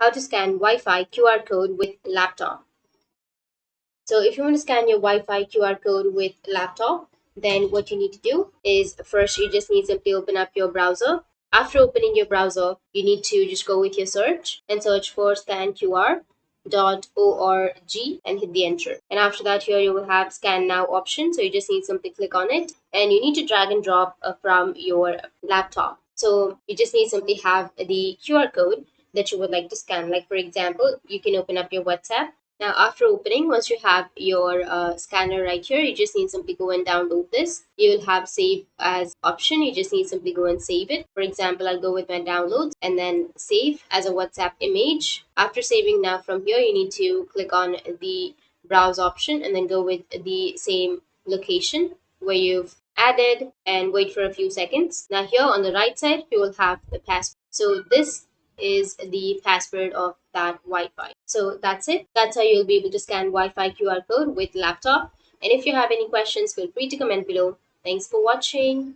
how to scan Wi-Fi QR code with laptop. So if you want to scan your Wi-Fi QR code with laptop, then what you need to do is first you just need to simply open up your browser. After opening your browser, you need to just go with your search and search for scanqr.org and hit the enter. And after that, here you will have scan now option. So you just need to simply click on it and you need to drag and drop from your laptop. So you just need to simply have the QR code that you would like to scan. Like for example, you can open up your WhatsApp. Now, after opening, once you have your scanner right here, you just need simply go and download this. You will have save as option. You just need simply go and save it. For example, I'll go with my downloads and then save as a WhatsApp image. After saving, now from here, you need to click on the browse option and then go with the same location where you've added and wait for a few seconds. Now here on the right side, you will have the password. So this is the password of that Wi-Fi. So that's it. That's how you'll be able to scan Wi-Fi QR code with laptop. And if you have any questions, feel free to comment below. Thanks for watching.